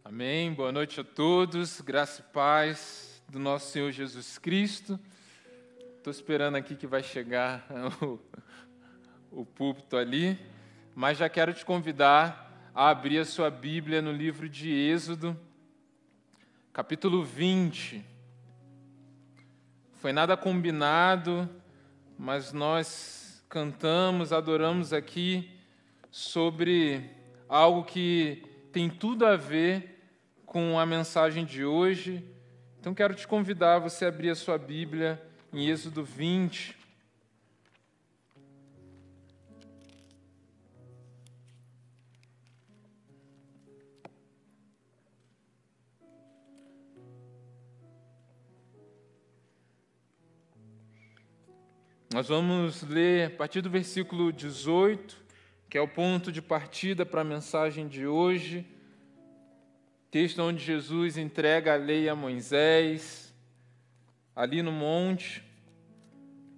Amém. Boa noite a todos. Graça e paz do nosso Senhor Jesus Cristo. Estou esperando aqui que vai chegar o púlpito ali, mas já quero te convidar a abrir a sua Bíblia no livro de Êxodo, capítulo 20. Foi nada combinado, mas nós cantamos, adoramos aqui sobre algo que tem tudo a ver com a mensagem de hoje. Então quero te convidar a você abrir a sua Bíblia em Êxodo 20. Nós vamos ler a partir do versículo 18, que é o ponto de partida para a mensagem de hoje. Texto onde Jesus entrega a lei a Moisés, ali no monte,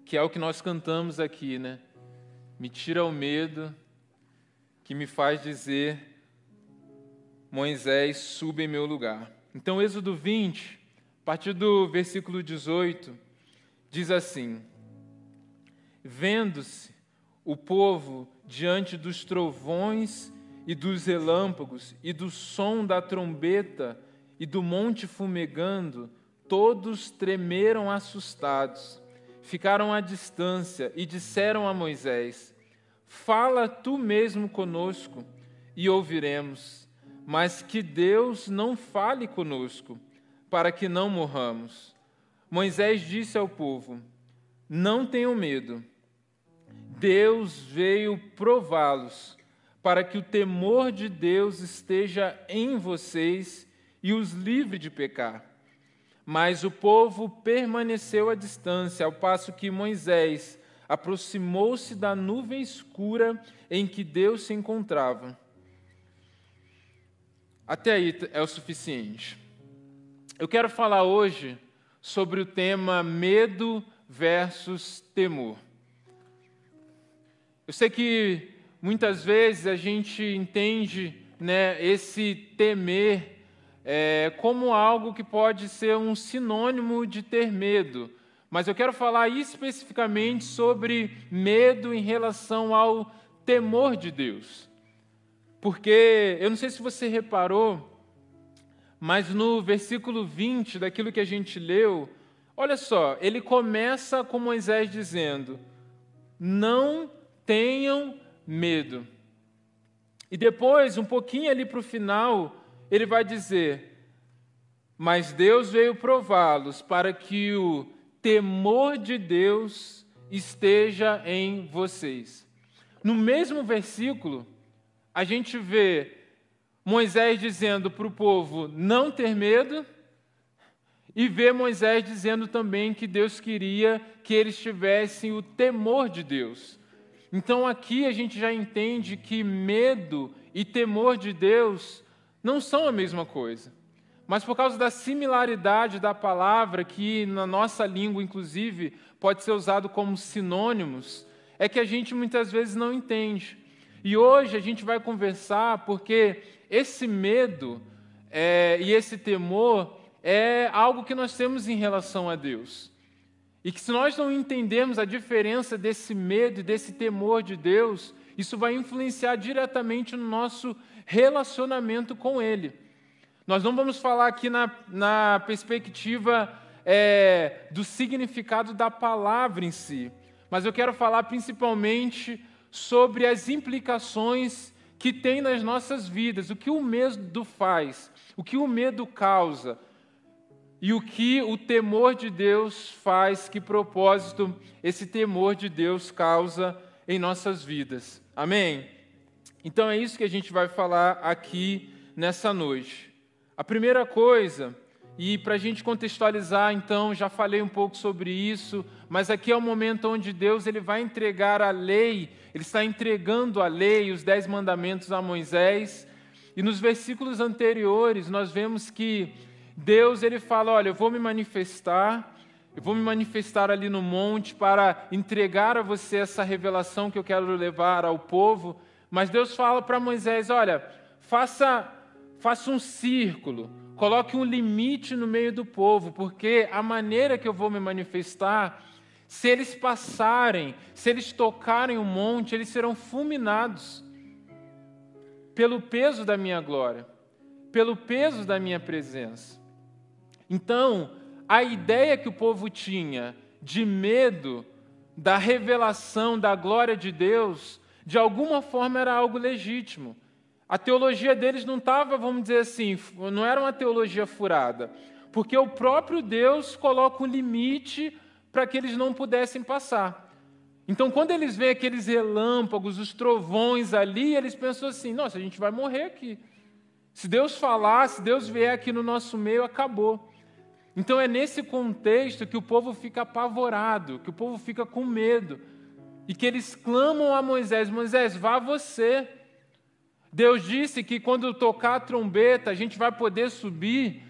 que é o que nós cantamos aqui, né? Me tira o medo, que me faz dizer, Moisés, suba em meu lugar. Então, Êxodo 20, a partir do versículo 18, diz assim: Vendo-se o povo diante dos trovões e dos relâmpagos, e do som da trombeta, e do monte fumegando, todos tremeram assustados, ficaram à distância, e disseram a Moisés: Fala tu mesmo conosco, e ouviremos, mas que Deus não fale conosco, para que não morramos. Moisés disse ao povo: Não tenham medo, Deus veio prová-los, para que o temor de Deus esteja em vocês e os livre de pecar. Mas o povo permaneceu à distância, ao passo que Moisés aproximou-se da nuvem escura em que Deus se encontrava. Até aí é o suficiente. Eu quero falar hoje sobre o tema medo versus temor. Eu sei que muitas vezes a gente entende, né, esse temer como algo que pode ser um sinônimo de ter medo, mas eu quero falar especificamente sobre medo em relação ao temor de Deus. Porque, eu não sei se você reparou, mas no versículo 20 daquilo que a gente leu, olha só, ele começa com Moisés dizendo: Não tenham medo. E depois, um pouquinho ali para o final, ele vai dizer: Mas Deus veio prová-los para que o temor de Deus esteja em vocês. No mesmo versículo, a gente vê Moisés dizendo para o povo não ter medo, e vê Moisés dizendo também que Deus queria que eles tivessem o temor de Deus. Então aqui a gente já entende que medo e temor de Deus não são a mesma coisa. Mas por causa da similaridade da palavra, que na nossa língua, inclusive, pode ser usado como sinônimos, é que a gente muitas vezes não entende. E hoje a gente vai conversar porque esse medo e esse temor é algo que nós temos em relação a Deus. E que se nós não entendermos a diferença desse medo e desse temor de Deus, isso vai influenciar diretamente no nosso relacionamento com Ele. Nós não vamos falar aqui na perspectiva do significado da palavra em si, mas eu quero falar principalmente sobre as implicações que tem nas nossas vidas, o que o medo faz, o que o medo causa, e o que o temor de Deus faz, que propósito esse temor de Deus causa em nossas vidas. Amém? Então é isso que a gente vai falar aqui nessa noite. A primeira coisa, e para a gente contextualizar, então, já falei um pouco sobre isso, mas aqui é o momento onde Deus ele vai entregar a lei, Ele está entregando a lei, os 10 mandamentos a Moisés, e nos versículos anteriores nós vemos que Deus ele fala: olha, eu vou me manifestar ali no monte para entregar a você essa revelação que eu quero levar ao povo. Mas Deus fala para Moisés: olha, faça faça um círculo, coloque um limite no meio do povo, porque a maneira que eu vou me manifestar, se eles passarem, se eles tocarem o monte, eles serão fulminados pelo peso da minha glória, pelo peso da minha presença. Então, a ideia que o povo tinha de medo da revelação da glória de Deus, de alguma forma era algo legítimo. A teologia deles não estava, vamos dizer assim, não era uma teologia furada, porque o próprio Deus coloca um limite para que eles não pudessem passar. Então, quando eles veem aqueles relâmpagos, os trovões ali, eles pensam assim, nossa, a gente vai morrer aqui. Se Deus falar, se Deus vier aqui no nosso meio, acabou. Então, é nesse contexto que o povo fica apavorado, que o povo fica com medo, e que eles clamam a Moisés, Moisés, vá você. Deus disse que quando tocar a trombeta, a gente vai poder subir,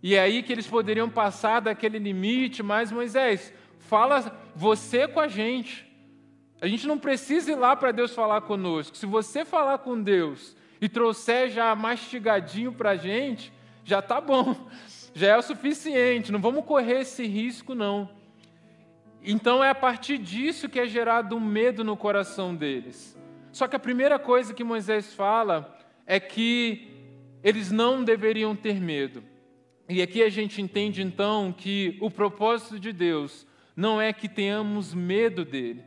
e é aí que eles poderiam passar daquele limite, mas Moisés, fala você com a gente. A gente não precisa ir lá para Deus falar conosco. Se você falar com Deus e trouxer já mastigadinho para a gente, já está bom, já é o suficiente, não vamos correr esse risco não. Então é a partir disso que é gerado um medo no coração deles. Só que a primeira coisa que Moisés fala é que eles não deveriam ter medo. E aqui a gente entende então que o propósito de Deus não é que tenhamos medo dele,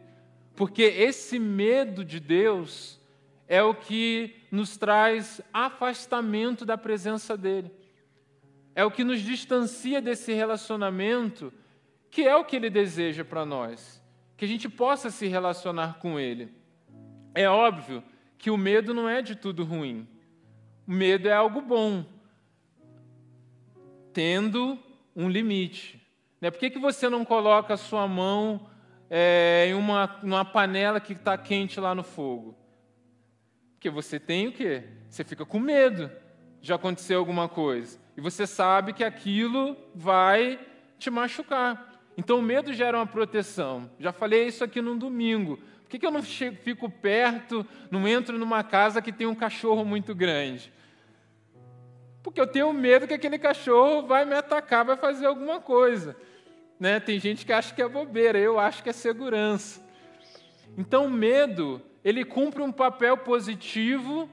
porque esse medo de Deus é o que nos traz afastamento da presença dele. É o que nos distancia desse relacionamento, que é o que ele deseja para nós, que a gente possa se relacionar com ele. É óbvio que o medo não é de tudo ruim. O medo é algo bom, tendo um limite. Por que você não coloca a sua mão em numa panela que está quente lá no fogo? Porque você tem o quê? Você fica com medo de acontecer alguma coisa. E você sabe que aquilo vai te machucar. Então o medo gera uma proteção. Já falei isso aqui num domingo. Por que eu não fico perto, não entro numa casa que tem um cachorro muito grande? Porque eu tenho medo que aquele cachorro vai me atacar, vai fazer alguma coisa. Tem gente que acha que é bobeira, eu acho que é segurança. Então o medo, ele cumpre um papel positivo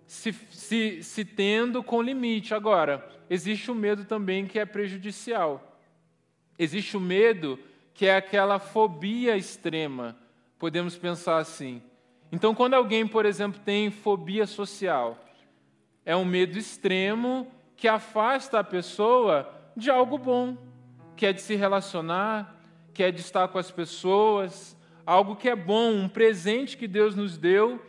se tendo com limite. Agora, existe o medo também que é prejudicial. Existe o medo que é aquela fobia extrema, podemos pensar assim. Então, quando alguém, por exemplo, tem fobia social, é um medo extremo que afasta a pessoa de algo bom, que é de se relacionar, que é de estar com as pessoas, algo que é bom, um presente que Deus nos deu,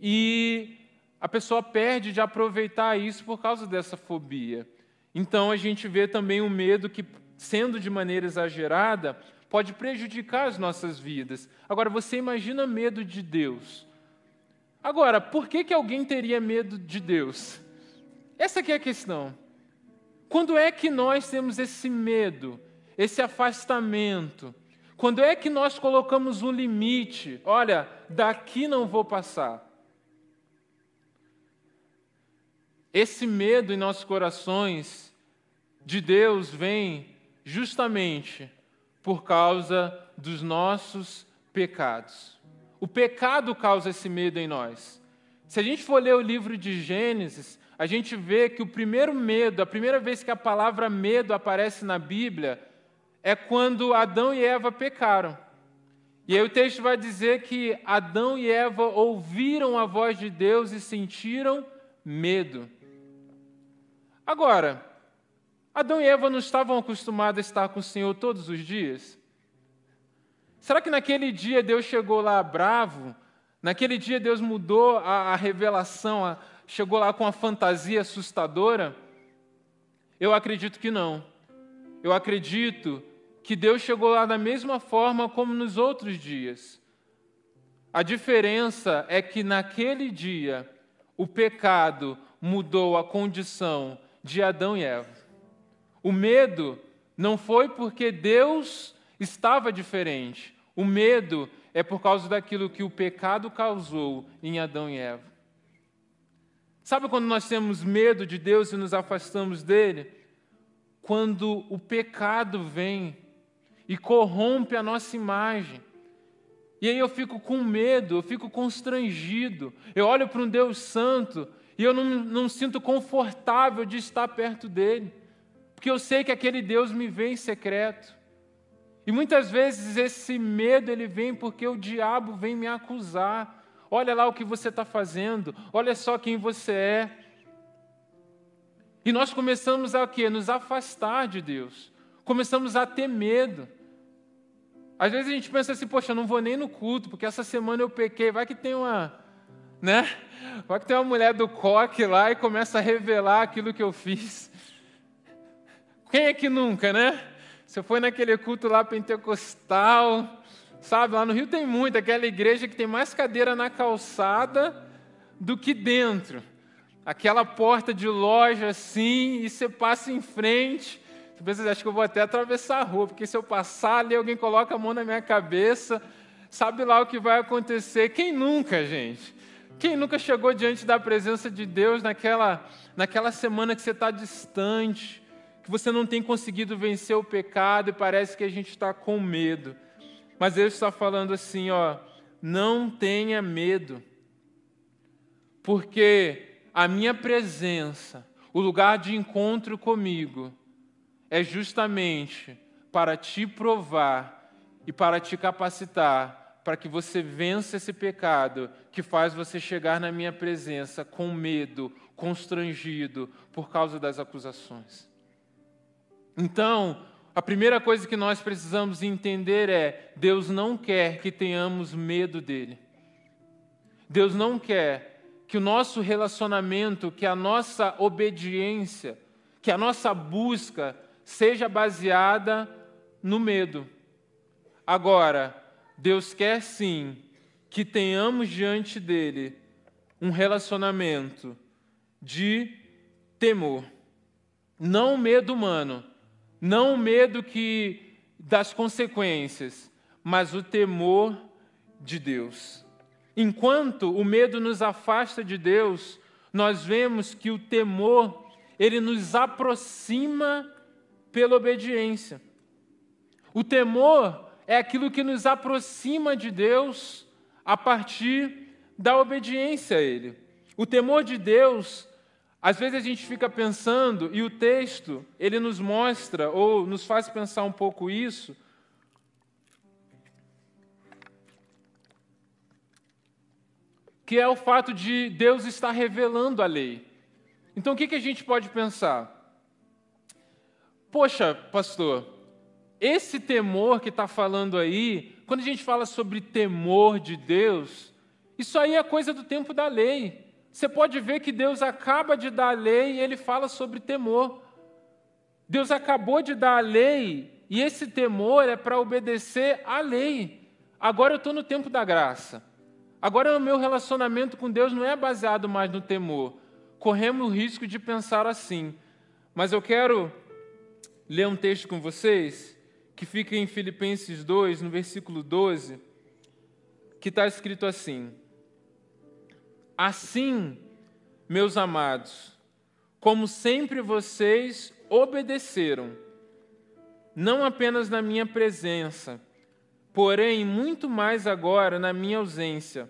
e a pessoa perde de aproveitar isso por causa dessa fobia. Então, a gente vê também um medo que, sendo de maneira exagerada, pode prejudicar as nossas vidas. Agora, você imagina medo de Deus. Agora, por que alguém teria medo de Deus? Essa aqui é a questão. Quando é que nós temos esse medo, esse afastamento? Quando é que nós colocamos um limite? Olha, daqui não vou passar. Esse medo em nossos corações de Deus vem justamente por causa dos nossos pecados. O pecado causa esse medo em nós. Se a gente for ler o livro de Gênesis, a gente vê que o primeiro medo, a primeira vez que a palavra medo aparece na Bíblia, é quando Adão e Eva pecaram. E aí o texto vai dizer que Adão e Eva ouviram a voz de Deus e sentiram medo. Agora, Adão e Eva não estavam acostumados a estar com o Senhor todos os dias? Será que naquele dia Deus chegou lá bravo? Naquele dia Deus mudou a revelação, chegou lá com uma fantasia assustadora? Eu acredito que não. Eu acredito que Deus chegou lá da mesma forma como nos outros dias. A diferença é que naquele dia o pecado mudou a condição de Adão e Eva. O medo não foi porque Deus estava diferente. O medo é por causa daquilo que o pecado causou em Adão e Eva. Sabe quando nós temos medo de Deus e nos afastamos dele? Quando o pecado vem e corrompe a nossa imagem. E aí eu fico com medo, eu fico constrangido. Eu olho para um Deus santo e eu não sinto confortável de estar perto dele. Porque eu sei que aquele Deus me vê em secreto. E muitas vezes esse medo ele vem porque o diabo vem me acusar. Olha lá o que você está fazendo, olha só quem você é. E nós começamos a quê? Nos afastar de Deus. Começamos a ter medo. Às vezes a gente pensa assim, poxa, eu não vou nem no culto, porque essa semana eu pequei, vai que tem uma mulher do coque lá e começa a revelar aquilo que eu fiz. Quem é que nunca, né? Você foi naquele culto lá pentecostal, sabe? Lá no Rio tem muito, aquela igreja que tem mais cadeira na calçada do que dentro. Aquela porta de loja assim, e você passa em frente. Você pensa, acho que eu vou até atravessar a rua, porque se eu passar ali, alguém coloca a mão na minha cabeça, sabe lá o que vai acontecer. Quem nunca, gente? Quem nunca chegou diante da presença de Deus naquela semana que você está distante, que você não tem conseguido vencer o pecado e parece que a gente está com medo. Mas Deus está falando assim, não tenha medo, porque a minha presença, o lugar de encontro comigo, é justamente para te provar e para te capacitar para que você vença esse pecado que faz você chegar na minha presença com medo, constrangido por causa das acusações. Então, a primeira coisa que nós precisamos entender é: Deus não quer que tenhamos medo dele. Deus não quer que o nosso relacionamento, que a nossa obediência, que a nossa busca seja baseada no medo. Agora, Deus quer sim que tenhamos diante dele um relacionamento de temor. Não o medo humano, não o medo das consequências, mas o temor de Deus. Enquanto o medo nos afasta de Deus, nós vemos que o temor, ele nos aproxima pela obediência. O temor é aquilo que nos aproxima de Deus a partir da obediência a Ele. O temor de Deus, às vezes a gente fica pensando, e o texto, ele nos mostra, ou nos faz pensar um pouco isso, que é o fato de Deus estar revelando a lei. Então, o que a gente pode pensar? Poxa, pastor, esse temor que está falando aí, quando a gente fala sobre temor de Deus, isso aí é coisa do tempo da lei. Você pode ver que Deus acaba de dar a lei e ele fala sobre temor. Deus acabou de dar a lei e esse temor é para obedecer à lei. Agora eu estou no tempo da graça. Agora o meu relacionamento com Deus não é baseado mais no temor. Corremos o risco de pensar assim. Mas eu quero ler um texto com vocês, que fica em Filipenses 2, no versículo 12, que está escrito assim: assim, meus amados, como sempre vocês obedeceram, não apenas na minha presença, porém muito mais agora na minha ausência,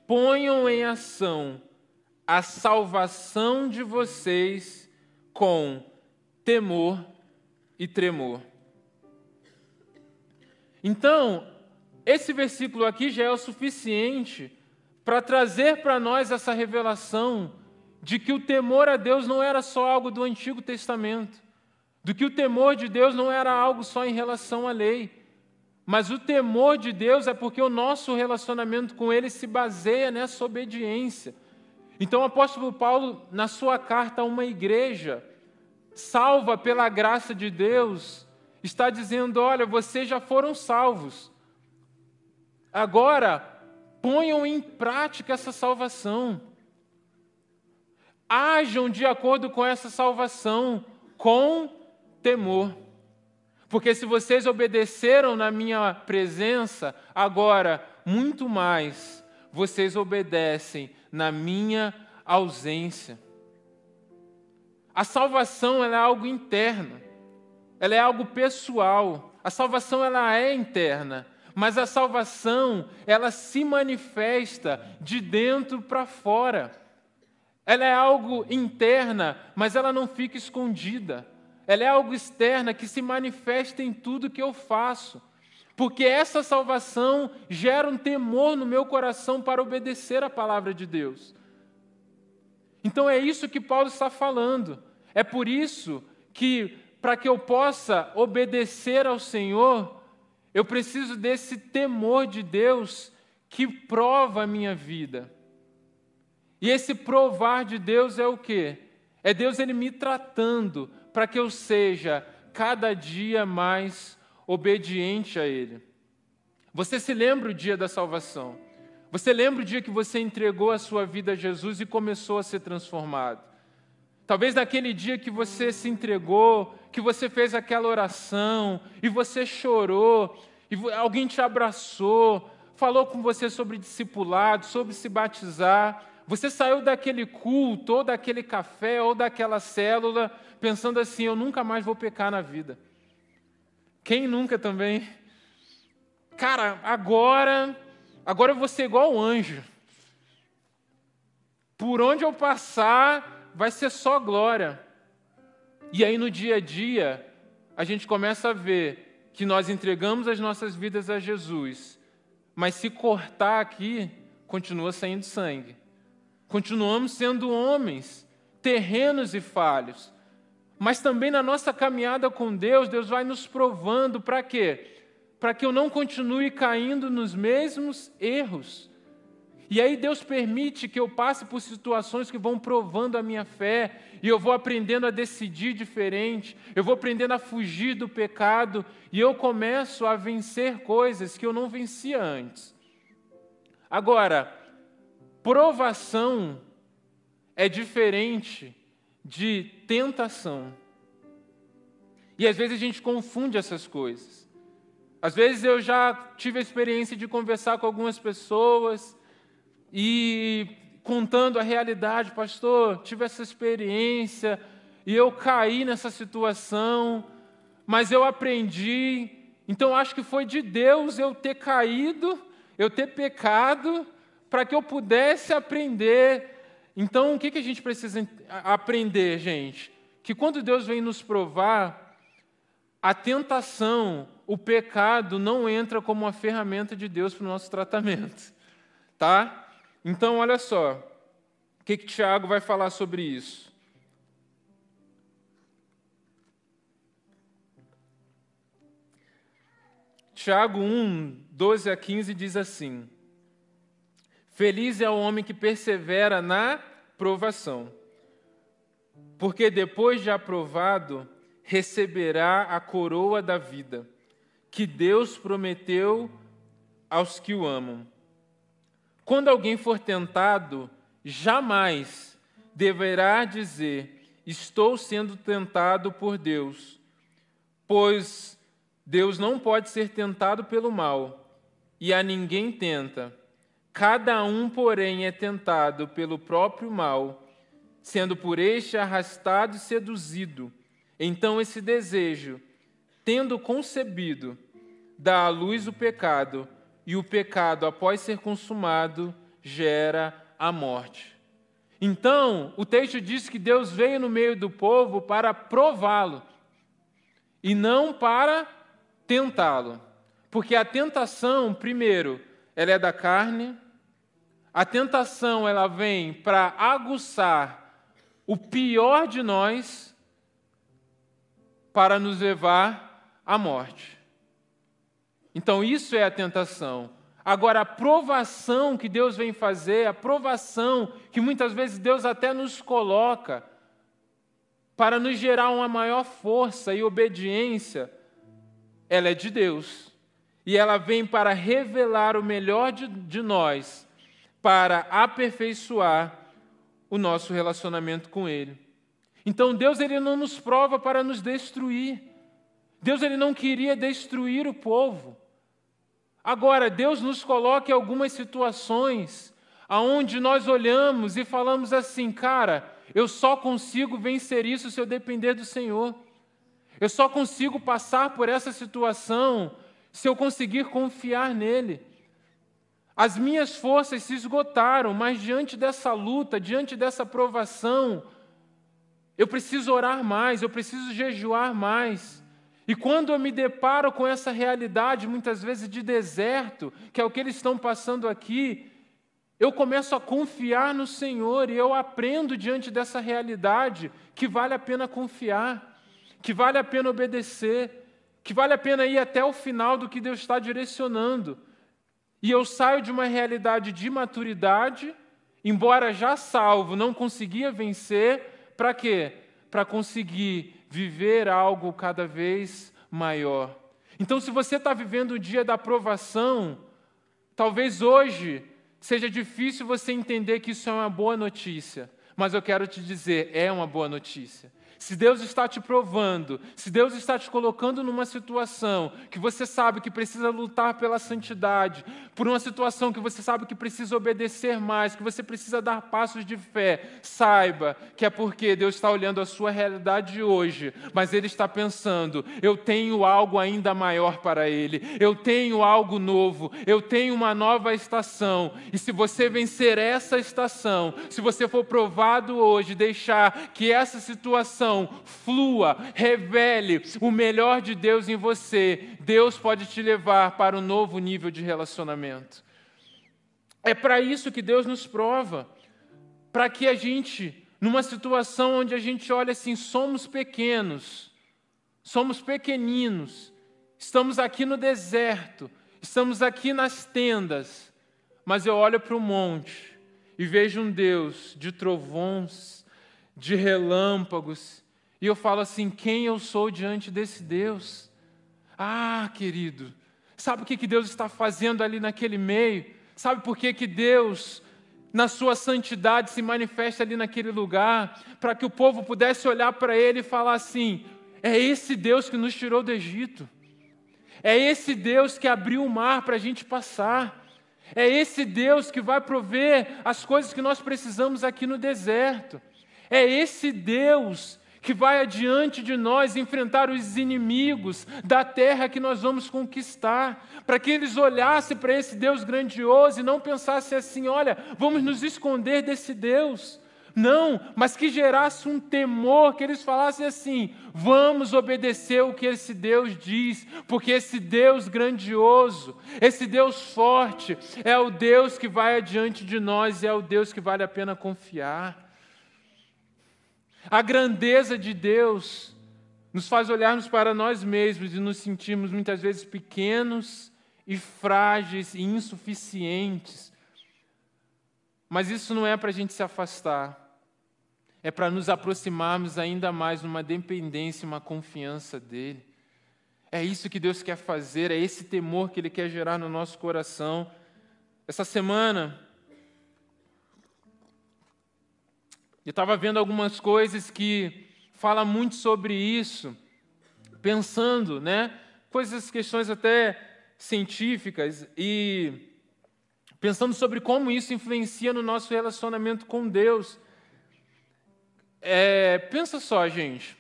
ponham em ação a salvação de vocês com temor e tremor. Então, esse versículo aqui já é o suficiente para trazer para nós essa revelação de que o temor a Deus não era só algo do Antigo Testamento, de que o temor de Deus não era algo só em relação à lei, mas o temor de Deus é porque o nosso relacionamento com Ele se baseia nessa obediência. Então, o apóstolo Paulo, na sua carta a uma igreja salva pela graça de Deus, está dizendo: olha, vocês já foram salvos. Agora, ponham em prática essa salvação. Ajam de acordo com essa salvação, com temor. Porque se vocês obedeceram na minha presença, agora, muito mais, vocês obedecem na minha ausência. A salvação ela é algo interno, ela é algo pessoal. A salvação ela é interna, mas a salvação ela se manifesta de dentro para fora. Ela é algo interna, mas ela não fica escondida. Ela é algo externa que se manifesta em tudo que eu faço. Porque essa salvação gera um temor no meu coração para obedecer a palavra de Deus. Então é isso que Paulo está falando. É por isso que, para que eu possa obedecer ao Senhor, eu preciso desse temor de Deus que prova a minha vida. E esse provar de Deus é o quê? É Deus ele me tratando para que eu seja cada dia mais obediente a Ele. Você se lembra o dia da salvação? Você lembra o dia que você entregou a sua vida a Jesus e começou a ser transformado? Talvez naquele dia que você se entregou, que você fez aquela oração, e você chorou, e alguém te abraçou, falou com você sobre discipulado, sobre se batizar. Você saiu daquele culto, ou daquele café, ou daquela célula, pensando assim, eu nunca mais vou pecar na vida. Quem nunca também? Cara, agora eu vou ser igual o anjo. Por onde eu passar, vai ser só glória. E aí no dia a dia, a gente começa a ver que nós entregamos as nossas vidas a Jesus, mas se cortar aqui, continua saindo sangue. Continuamos sendo homens, terrenos e falhos. Mas também na nossa caminhada com Deus, Deus vai nos provando para quê? Para que eu não continue caindo nos mesmos erros. E aí Deus permite que eu passe por situações que vão provando a minha fé, e eu vou aprendendo a decidir diferente, eu vou aprendendo a fugir do pecado, e eu começo a vencer coisas que eu não vencia antes. Agora, provação é diferente de tentação. E às vezes a gente confunde essas coisas. Às vezes eu já tive a experiência de conversar com algumas pessoas e contando a realidade, pastor, tive essa experiência e eu caí nessa situação, mas eu aprendi, então acho que foi de Deus eu ter caído, eu ter pecado, para que eu pudesse aprender. Então, o que a gente precisa aprender, gente? Que quando Deus vem nos provar, a tentação, o pecado, não entra como uma ferramenta de Deus para o nosso tratamento. Tá? Então, olha só. O que Tiago vai falar sobre isso? Tiago 1, 12 a 15 diz assim: Feliz é o homem que persevera na provação, porque depois de aprovado, receberá a coroa da vida, que Deus prometeu aos que o amam. Quando alguém for tentado, jamais deverá dizer, estou sendo tentado por Deus, pois Deus não pode ser tentado pelo mal, e a ninguém tenta. Cada um, porém, é tentado pelo próprio mal, sendo por este arrastado e seduzido. Então esse desejo, tendo concebido, dá à luz o pecado, e o pecado, após ser consumado, gera a morte. Então, o texto diz que Deus veio no meio do povo para prová-lo, e não para tentá-lo. Porque a tentação, primeiro, ela é da carne. A tentação, ela vem para aguçar o pior de nós para nos levar à morte. Então, isso é a tentação. Agora, a provação que Deus vem fazer, a provação que muitas vezes Deus até nos coloca para nos gerar uma maior força e obediência, ela é de Deus. E ela vem para revelar o melhor de nós, para aperfeiçoar o nosso relacionamento com Ele. Então Deus ele não nos prova para nos destruir. Deus ele não queria destruir o povo. Agora, Deus nos coloca em algumas situações aonde nós olhamos e falamos assim, cara, eu só consigo vencer isso se eu depender do Senhor. Eu só consigo passar por essa situação se eu conseguir confiar nele. As minhas forças se esgotaram, mas diante dessa luta, diante dessa provação, eu preciso orar mais, eu preciso jejuar mais. E quando eu me deparo com essa realidade, muitas vezes de deserto, que é o que eles estão passando aqui, eu começo a confiar no Senhor e eu aprendo diante dessa realidade que vale a pena confiar, que vale a pena obedecer, que vale a pena ir até o final do que Deus está direcionando. E eu saio de uma realidade de maturidade, embora já salvo, não conseguia vencer, para quê? Para conseguir viver algo cada vez maior. Então, se você está vivendo o dia da provação, talvez hoje seja difícil você entender que isso é uma boa notícia, mas eu quero te dizer, é uma boa notícia. Se Deus está te provando, se Deus está te colocando numa situação que você sabe que precisa lutar pela santidade, por uma situação que você sabe que precisa obedecer mais, que você precisa dar passos de fé, saiba que é porque Deus está olhando a sua realidade de hoje, mas Ele está pensando, eu tenho algo ainda maior para Ele, eu tenho algo novo, eu tenho uma nova estação, e se você vencer essa estação, se você for provado hoje, deixar que essa situação flua, revele o melhor de Deus em você, Deus pode te levar para um novo nível de relacionamento. É para isso que Deus nos prova, para que a gente, numa situação onde a gente olha assim, somos pequenos, somos pequeninos, estamos aqui no deserto, estamos aqui nas tendas, mas eu olho para o monte e vejo um Deus de trovões, de relâmpagos, e eu falo assim, quem eu sou diante desse Deus? Ah, querido, sabe o que Deus está fazendo ali naquele meio? Sabe por que Deus, na sua santidade, se manifesta ali naquele lugar? Para que o povo pudesse olhar para Ele e falar assim, é esse Deus que nos tirou do Egito, é esse Deus que abriu o mar para a gente passar, é esse Deus que vai prover as coisas que nós precisamos aqui no deserto. É esse Deus que vai adiante de nós enfrentar os inimigos da terra que nós vamos conquistar, para que eles olhassem para esse Deus grandioso e não pensassem assim, olha, vamos nos esconder desse Deus. Não, mas que gerasse um temor, que eles falassem assim, vamos obedecer o que esse Deus diz, porque esse Deus grandioso, esse Deus forte, é o Deus que vai adiante de nós e é o Deus que vale a pena confiar. A grandeza de Deus nos faz olharmos para nós mesmos e nos sentirmos muitas vezes pequenos e frágeis e insuficientes. Mas isso não é para a gente se afastar. É para nos aproximarmos ainda mais numa dependência, uma confiança dEle. É isso que Deus quer fazer, é esse temor que Ele quer gerar no nosso coração. Essa semana, eu estava vendo algumas coisas que falam muito sobre isso, pensando, questões até científicas, e pensando sobre como isso influencia no nosso relacionamento com Deus. Pensa só, gente,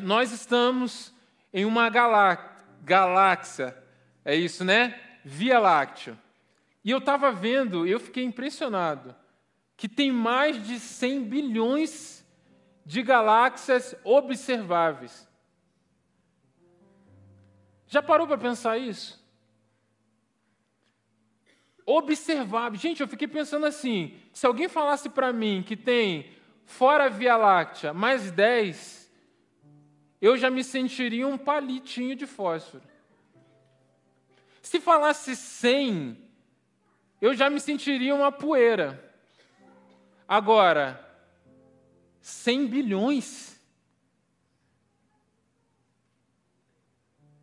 nós estamos em uma galáxia, é isso, né? Via Láctea. E eu estava vendo, e eu fiquei impressionado, que tem mais de 100 bilhões de galáxias observáveis. Já parou para pensar isso? Observáveis. Gente, eu fiquei pensando assim, se alguém falasse para mim que tem, fora a Via Láctea, mais 10, eu já me sentiria um palitinho de fósforo. Se falasse 100, eu já me sentiria uma poeira. Agora, 100 bilhões.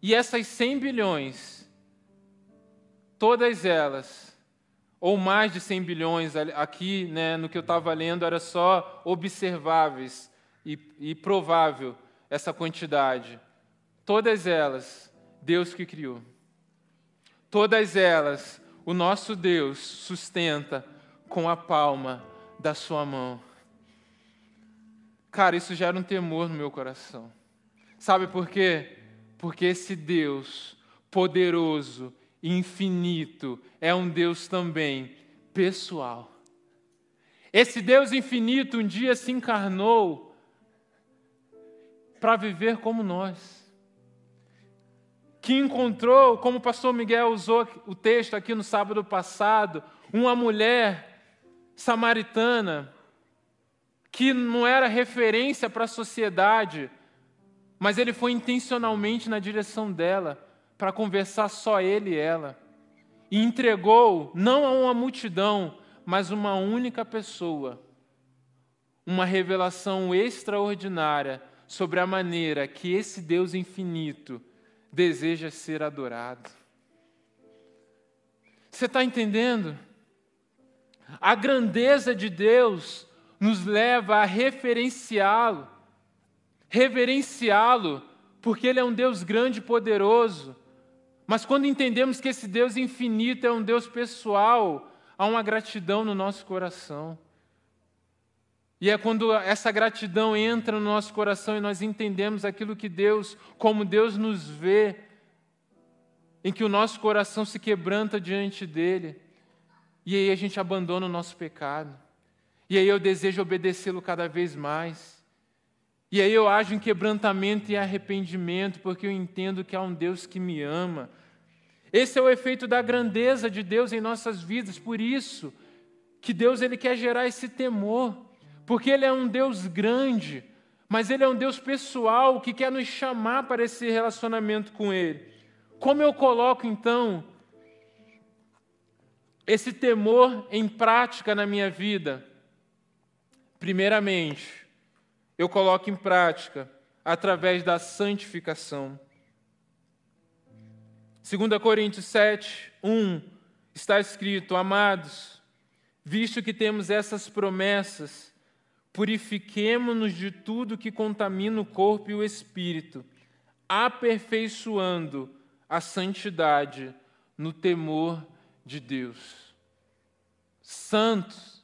E essas 100 bilhões, todas elas, ou mais de 100 bilhões, aqui no que eu estava lendo era só observáveis e provável essa quantidade. Todas elas, Deus que criou. Todas elas, o nosso Deus sustenta com a palma da sua mão. Cara, isso gera um temor no meu coração. Sabe por quê? Porque esse Deus poderoso e infinito é um Deus também pessoal. Esse Deus infinito um dia se encarnou para viver como nós. Que encontrou, como o pastor Miguel usou o texto aqui no sábado passado, uma mulher samaritana que não era referência para a sociedade, mas ele foi intencionalmente na direção dela para conversar só ele e ela. E entregou, não a uma multidão, mas uma única pessoa, uma revelação extraordinária sobre a maneira que esse Deus infinito deseja ser adorado. Você está entendendo? A grandeza de Deus nos leva a reverenciá-lo, porque Ele é um Deus grande e poderoso. Mas quando entendemos que esse Deus infinito é um Deus pessoal, há uma gratidão no nosso coração. E é quando essa gratidão entra no nosso coração e nós entendemos aquilo que Deus, como Deus nos vê, em que o nosso coração se quebranta diante dEle, e aí a gente abandona o nosso pecado. E aí eu desejo obedecê-lo cada vez mais. E aí eu ajo em quebrantamento e arrependimento, porque eu entendo que há um Deus que me ama. Esse é o efeito da grandeza de Deus em nossas vidas. Por isso que Deus ele quer gerar esse temor, porque Ele é um Deus grande, mas Ele é um Deus pessoal que quer nos chamar para esse relacionamento com Ele. Como eu coloco, então, esse temor em prática na minha vida? Primeiramente, eu coloco em prática através da santificação. 2 Coríntios 7, 1, está escrito: Amados, visto que temos essas promessas, purifiquemo-nos de tudo que contamina o corpo e o espírito, aperfeiçoando a santidade no temor de Deus. Santos.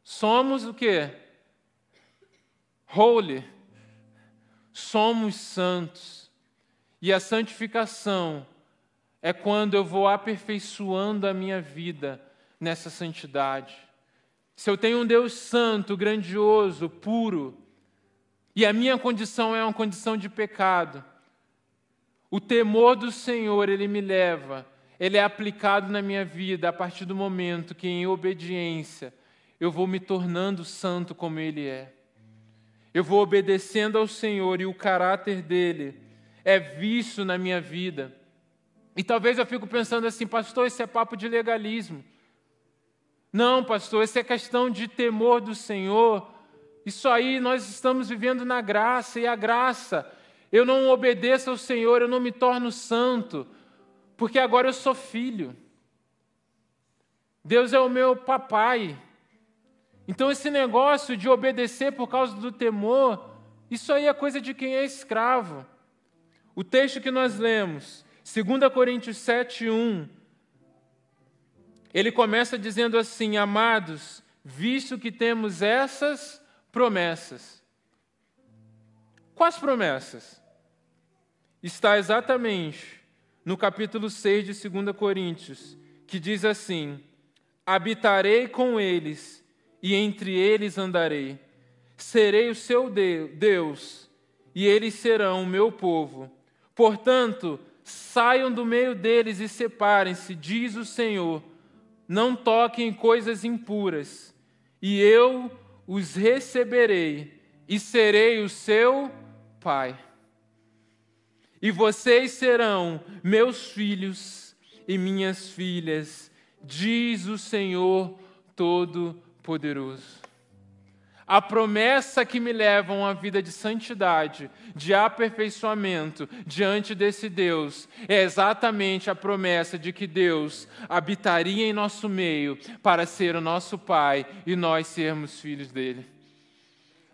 Somos o quê? Holy. Somos santos. E a santificação é quando eu vou aperfeiçoando a minha vida nessa santidade. Se eu tenho um Deus santo, grandioso, puro, e a minha condição é uma condição de pecado, o temor do Senhor, Ele me leva, Ele é aplicado na minha vida a partir do momento que, em obediência, eu vou me tornando santo como Ele é. Eu vou obedecendo ao Senhor e o caráter dEle é visto na minha vida. E talvez eu fico pensando assim: pastor, esse é papo de legalismo. Não, pastor, essa é questão de temor do Senhor. Isso aí nós estamos vivendo na graça, e a graça, eu não obedeço ao Senhor, eu não me torno santo, porque agora eu sou filho. Deus é o meu papai. Então esse negócio de obedecer por causa do temor, isso aí é coisa de quem é escravo. O texto que nós lemos, 2 Coríntios 7, 1, ele começa dizendo assim: Amados, visto que temos essas promessas. Quais promessas? Está exatamente no capítulo 6 de 2 Coríntios, que diz assim: Habitarei com eles, e entre eles andarei. Serei o seu Deus, e eles serão o meu povo. Portanto, saiam do meio deles e separem-se, diz o Senhor. Não toquem coisas impuras, e eu os receberei, e serei o seu Pai. E vocês serão meus filhos e minhas filhas, diz o Senhor Todo-Poderoso. A promessa que me leva a uma vida de santidade, de aperfeiçoamento diante desse Deus, é exatamente a promessa de que Deus habitaria em nosso meio para ser o nosso Pai e nós sermos filhos dele.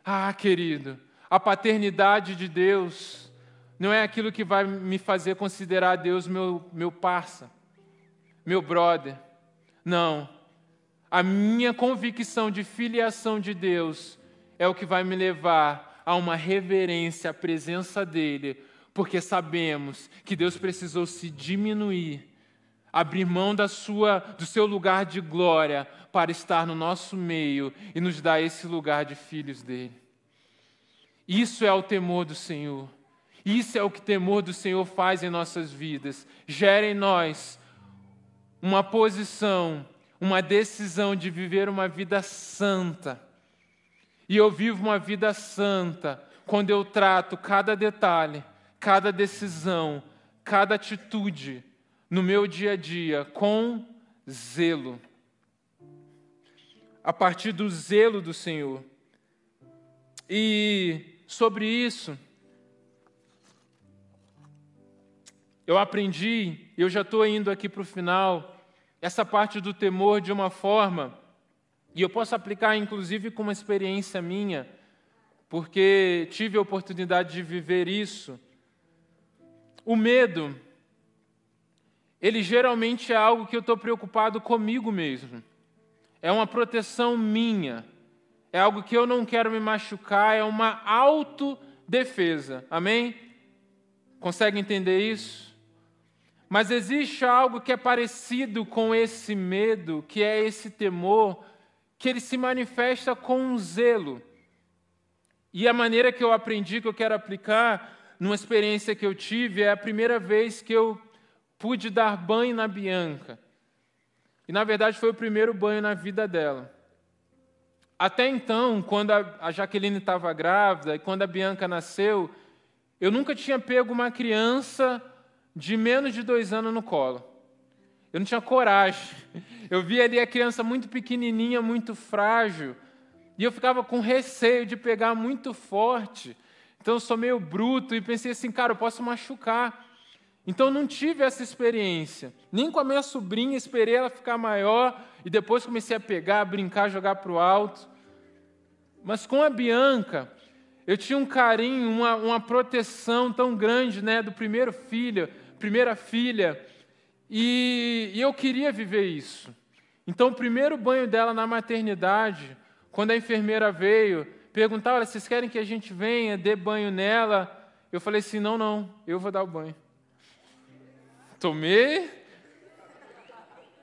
Ah, querido, a paternidade de Deus não é aquilo que vai me fazer considerar Deus meu parça, meu brother. Não. A minha convicção de filiação de Deus é o que vai me levar a uma reverência à presença dEle, porque sabemos que Deus precisou se diminuir, abrir mão do seu lugar de glória para estar no nosso meio e nos dar esse lugar de filhos dEle. Isso é o temor do Senhor. Isso é o que o temor do Senhor faz em nossas vidas. Gera em nós uma posição, uma decisão de viver uma vida santa. E eu vivo uma vida santa quando eu trato cada detalhe, cada decisão, cada atitude no meu dia a dia com zelo. A partir do zelo do Senhor. E sobre isso, eu aprendi, eu já estou indo aqui para o final, essa parte do temor de uma forma, e eu posso aplicar inclusive com uma experiência minha, porque tive a oportunidade de viver isso. O medo, ele geralmente é algo que eu estou preocupado comigo mesmo. É uma proteção minha. É algo que eu não quero me machucar, é uma autodefesa. Amém? Consegue entender isso? Mas existe algo que é parecido com esse medo, que é esse temor, que ele se manifesta com um zelo. E a maneira que eu aprendi, que eu quero aplicar, numa experiência que eu tive, é a primeira vez que eu pude dar banho na Bianca. E, na verdade, foi o primeiro banho na vida dela. Até então, quando a Jaqueline estava grávida e quando a Bianca nasceu, eu nunca tinha pego uma criança de menos de 2 anos no colo. Eu não tinha coragem. Eu via ali a criança muito pequenininha, muito frágil, e eu ficava com receio de pegar muito forte. Então eu sou meio bruto e pensei assim, cara, eu posso machucar. Então eu não tive essa experiência. Nem com a minha sobrinha, esperei ela ficar maior e depois comecei a pegar, brincar, jogar para o alto. Mas com a Bianca, eu tinha um carinho, uma proteção tão grande, né, do primeira filha, e eu queria viver isso. Então, o primeiro banho dela na maternidade, quando a enfermeira veio, perguntava, olha, vocês querem que a gente venha, dê banho nela? Eu falei assim, não, eu vou dar o banho. Tomei.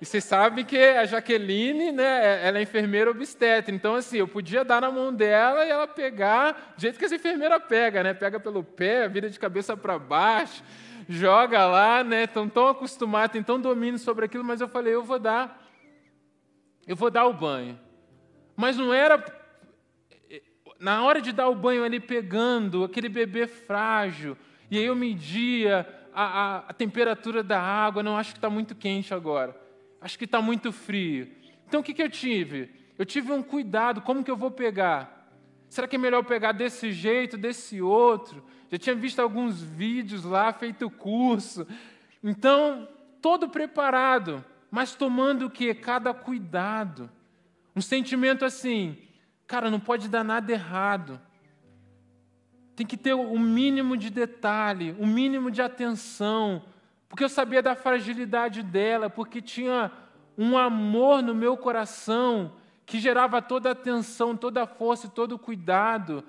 E vocês sabem que a Jaqueline, né, ela é enfermeira obstetra. Então, assim, eu podia dar na mão dela e ela pegar, do jeito que as enfermeiras pegam, né? Pega pelo pé, vira de cabeça para baixo, joga lá, né? Estão tão acostumados, tem tão domínio sobre aquilo, mas eu falei, eu vou dar o banho. Mas não era... Na hora de dar o banho ali pegando aquele bebê frágil, e aí eu media a temperatura da água, não, acho que está muito quente agora. Acho que está muito frio. Então, o que eu tive? Eu tive um cuidado, como que eu vou pegar? Será que é melhor pegar desse jeito, desse outro? Já tinha visto alguns vídeos lá, feito curso. Então, todo preparado, mas tomando o quê? Cada cuidado. Um sentimento assim, cara, não pode dar nada errado. Tem que ter o mínimo de detalhe, o mínimo de atenção, porque eu sabia da fragilidade dela, porque tinha um amor no meu coração que gerava toda a atenção, toda a força e todo o cuidado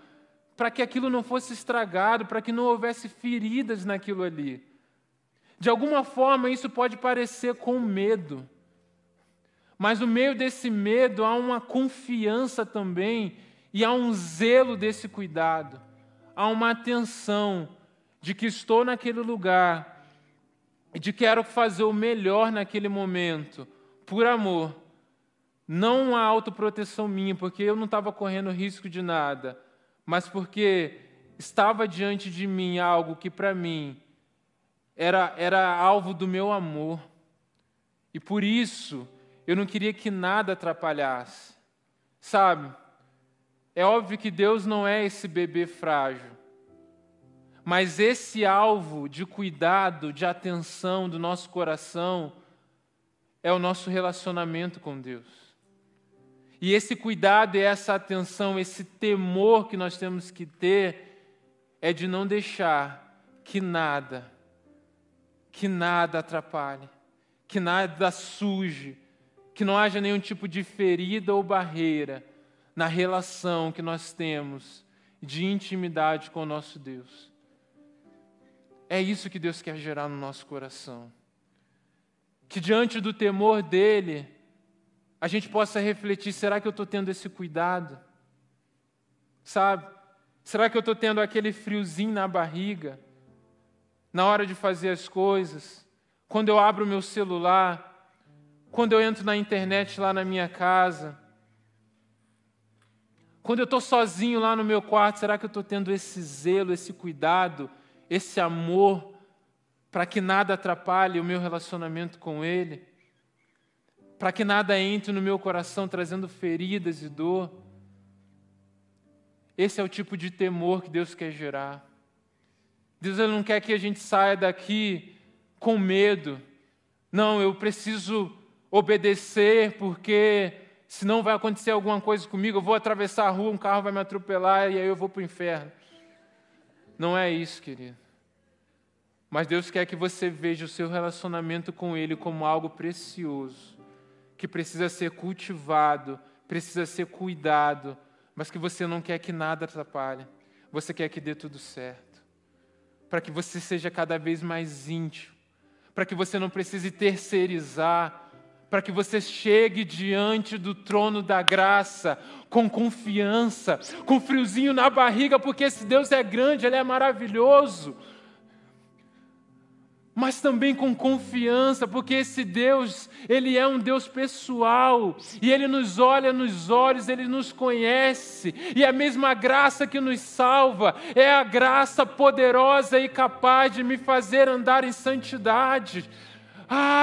para que aquilo não fosse estragado, para que não houvesse feridas naquilo ali. De alguma forma, isso pode parecer com medo, mas no meio desse medo há uma confiança também e há um zelo desse cuidado, há uma atenção de que estou naquele lugar e de que quero fazer o melhor naquele momento, por amor. Não uma autoproteção minha, porque eu não estava correndo risco de nada, mas porque estava diante de mim algo que para mim era alvo do meu amor. E por isso eu não queria que nada atrapalhasse. Sabe, é óbvio que Deus não é esse bebê frágil. Mas esse alvo de cuidado, de atenção do nosso coração é o nosso relacionamento com Deus. E esse cuidado e essa atenção, esse temor que nós temos que ter é de não deixar que nada atrapalhe, que nada suje, que não haja nenhum tipo de ferida ou barreira na relação que nós temos de intimidade com o nosso Deus. É isso que Deus quer gerar no nosso coração. Que diante do temor dEle, a gente possa refletir, será que eu estou tendo esse cuidado? Sabe? Será que eu estou tendo aquele friozinho na barriga, na hora de fazer as coisas? Quando eu abro o meu celular, quando eu entro na internet lá na minha casa, quando eu estou sozinho lá no meu quarto, será que eu estou tendo esse zelo, esse cuidado, esse amor, para que nada atrapalhe o meu relacionamento com Ele? Para que nada entre no meu coração trazendo feridas e dor? Esse é o tipo de temor que Deus quer gerar. Deus Ele não quer que a gente saia daqui com medo. Não, eu preciso obedecer porque senão vai acontecer alguma coisa comigo, eu vou atravessar a rua, um carro vai me atropelar e aí eu vou para o inferno. Não é isso, querido. Mas Deus quer que você veja o seu relacionamento com Ele como algo precioso, que precisa ser cultivado, precisa ser cuidado, mas que você não quer que nada atrapalhe. Você quer que dê tudo certo. Para que você seja cada vez mais íntimo, para que você não precise terceirizar, para que você chegue diante do trono da graça com confiança, com friozinho na barriga, porque esse Deus é grande, Ele é maravilhoso, mas também com confiança, porque esse Deus, Ele é um Deus pessoal, e Ele nos olha nos olhos, Ele nos conhece, e a mesma graça que nos salva é a graça poderosa e capaz de me fazer andar em santidade.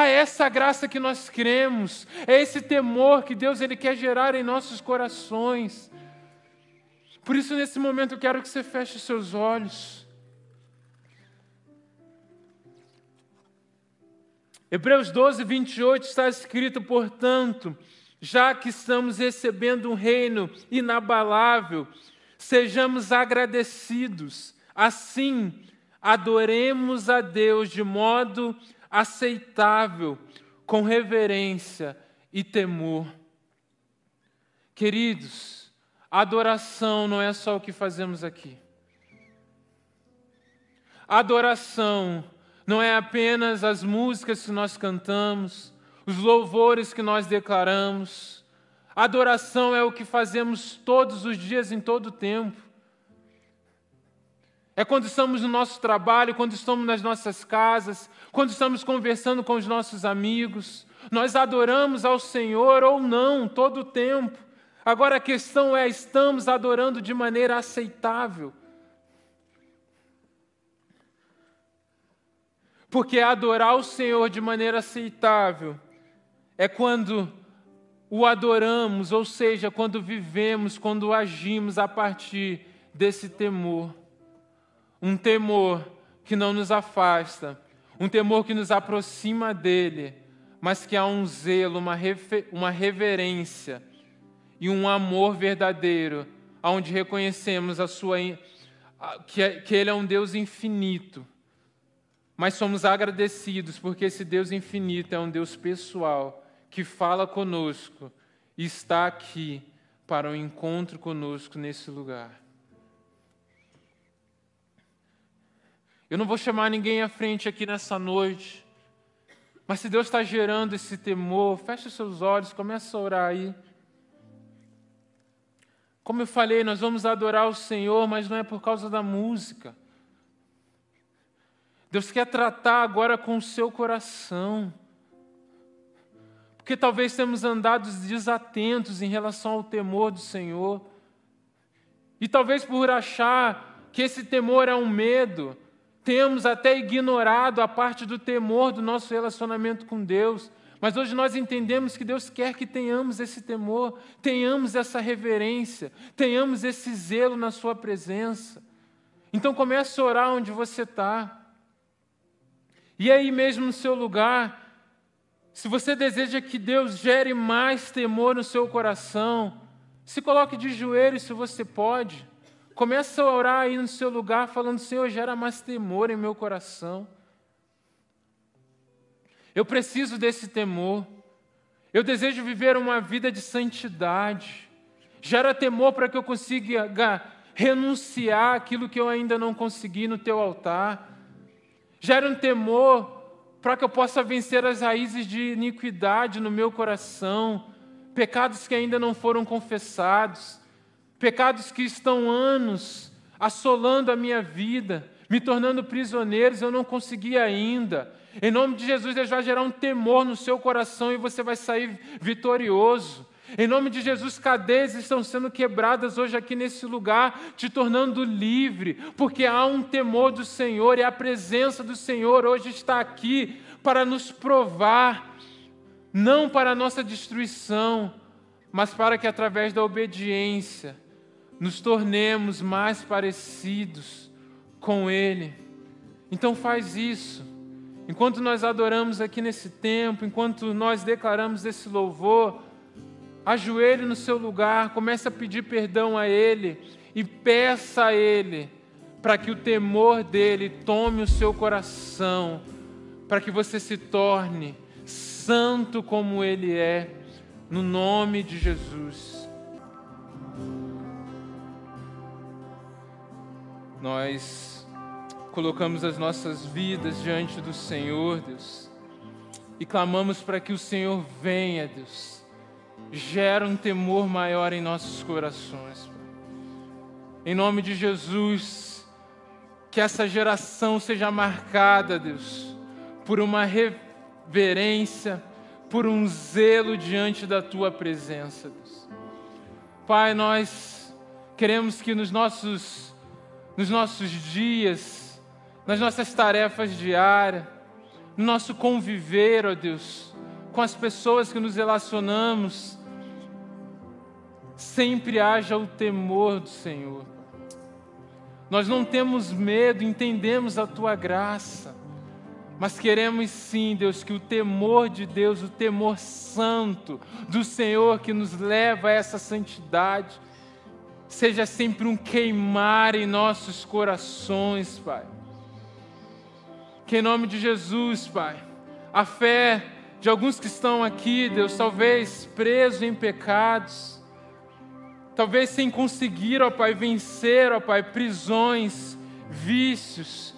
Essa graça que nós cremos, é esse temor que Deus Ele quer gerar em nossos corações. Por isso, nesse momento, eu quero que você feche os seus olhos. Hebreus 12, 28 está escrito, portanto, já que estamos recebendo um reino inabalável, sejamos agradecidos. Assim, adoremos a Deus de modo aceitável, com reverência e temor. Queridos, adoração não é só o que fazemos aqui. Adoração não é apenas as músicas que nós cantamos, os louvores que nós declaramos. Adoração é o que fazemos todos os dias, em todo o tempo. É quando estamos no nosso trabalho, quando estamos nas nossas casas, quando estamos conversando com os nossos amigos. Nós adoramos ao Senhor ou não, todo o tempo. Agora a questão é, estamos adorando de maneira aceitável? Porque adorar o Senhor de maneira aceitável é quando o adoramos, ou seja, quando vivemos, quando agimos a partir desse temor. Um temor que não nos afasta, um temor que nos aproxima dEle, mas que há um zelo, uma reverência e um amor verdadeiro, onde reconhecemos que Ele é um Deus infinito. Mas somos agradecidos porque esse Deus infinito é um Deus pessoal, que fala conosco e está aqui para um encontro conosco nesse lugar. Eu não vou chamar ninguém à frente aqui nessa noite, mas se Deus está gerando esse temor, feche os seus olhos, começa a orar aí. Como eu falei, nós vamos adorar o Senhor, mas não é por causa da música. Deus quer tratar agora com o seu coração. Porque talvez temos andado desatentos em relação ao temor do Senhor. E talvez por achar que esse temor é um medo, temos até ignorado a parte do temor do nosso relacionamento com Deus. Mas hoje nós entendemos que Deus quer que tenhamos esse temor, tenhamos essa reverência, tenhamos esse zelo na sua presença. Então comece a orar onde você está. E aí mesmo no seu lugar, se você deseja que Deus gere mais temor no seu coração, se coloque de joelhos se você pode. Comece a orar aí no seu lugar, falando, Senhor, gera mais temor em meu coração. Eu preciso desse temor. Eu desejo viver uma vida de santidade. Gera temor para que eu consiga renunciar àquilo que eu ainda não consegui no teu altar. Gera um temor para que eu possa vencer as raízes de iniquidade no meu coração, pecados que ainda não foram confessados, pecados que estão anos assolando a minha vida, me tornando prisioneiros, eu não consegui ainda. Em nome de Jesus, Deus vai gerar um temor no seu coração e você vai sair vitorioso. Em nome de Jesus, cadeias estão sendo quebradas hoje aqui nesse lugar, te tornando livre, porque há um temor do Senhor e a presença do Senhor hoje está aqui para nos provar, não para a nossa destruição, mas para que através da obediência nos tornemos mais parecidos com Ele. Então faz isso. Enquanto nós adoramos aqui nesse tempo, enquanto nós declaramos esse louvor, ajoelhe no seu lugar, comece a pedir perdão a Ele e peça a Ele para que o temor dEle tome o seu coração, para que você se torne santo como Ele é, no nome de Jesus. Nós colocamos as nossas vidas diante do Senhor, Deus, e clamamos para que o Senhor venha, Deus, gera um temor maior em nossos corações, Pai. Em nome de Jesus, que essa geração seja marcada, Deus, por uma reverência, por um zelo diante da Tua presença, Deus. Pai, nós queremos que nos nossos dias, nas nossas tarefas diárias, no nosso conviver, ó Deus, com as pessoas que nos relacionamos, sempre haja o temor do Senhor. Nós não temos medo, entendemos a Tua graça, mas queremos sim, Deus, que o temor de Deus, o temor santo do Senhor que nos leva a essa santidade, seja sempre um queimar em nossos corações, Pai. Que em nome de Jesus, Pai, a fé de alguns que estão aqui, Deus, talvez presos em pecados, talvez sem conseguir, ó Pai, vencer, ó Pai, prisões, vícios,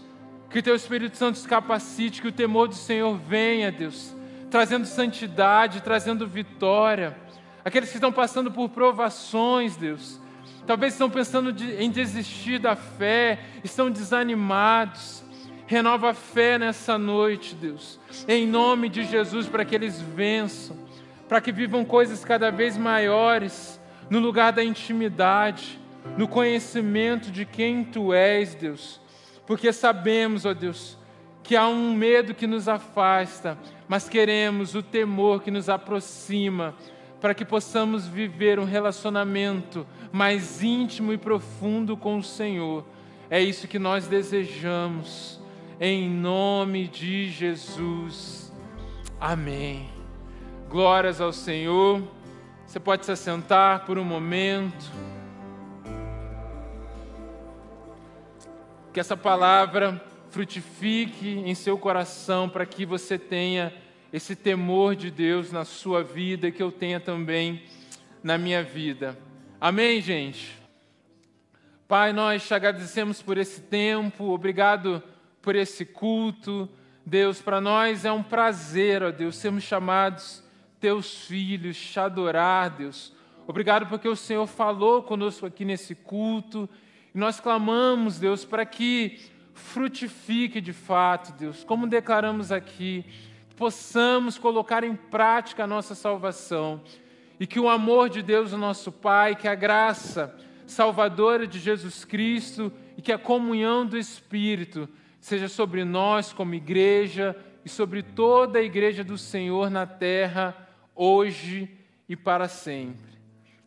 que Teu Espírito Santo os capacite, que o temor do Senhor venha, Deus, trazendo santidade, trazendo vitória. Aqueles que estão passando por provações, Deus, talvez estão pensando em desistir da fé, estão desanimados. Renova a fé nessa noite, Deus, em nome de Jesus, para que eles vençam, para que vivam coisas cada vez maiores, no lugar da intimidade, no conhecimento de quem Tu és, Deus, porque sabemos, ó Deus, que há um medo que nos afasta, mas queremos o temor que nos aproxima, para que possamos viver um relacionamento mais íntimo e profundo com o Senhor. É isso que nós desejamos. Em nome de Jesus. Amém. Glórias ao Senhor. Você pode se assentar por um momento. Que essa palavra frutifique em seu coração para que você tenha esse temor de Deus na sua vida e que eu tenha também na minha vida. Amém, gente? Pai, nós te agradecemos por esse tempo. Obrigado por esse culto. Deus, para nós é um prazer, ó Deus, sermos chamados Teus filhos, te adorar, Deus. Obrigado porque o Senhor falou conosco aqui nesse culto. E nós clamamos, Deus, para que frutifique de fato, Deus, como declaramos aqui, que possamos colocar em prática a nossa salvação. E que o amor de Deus, o nosso Pai, que a graça salvadora de Jesus Cristo e que a comunhão do Espírito seja sobre nós como igreja e sobre toda a igreja do Senhor na terra, hoje e para sempre.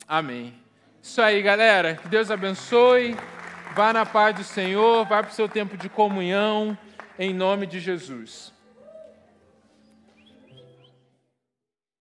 Amém. Isso aí, galera. Que Deus abençoe. Vá na paz do Senhor, vá para o seu tempo de comunhão, em nome de Jesus.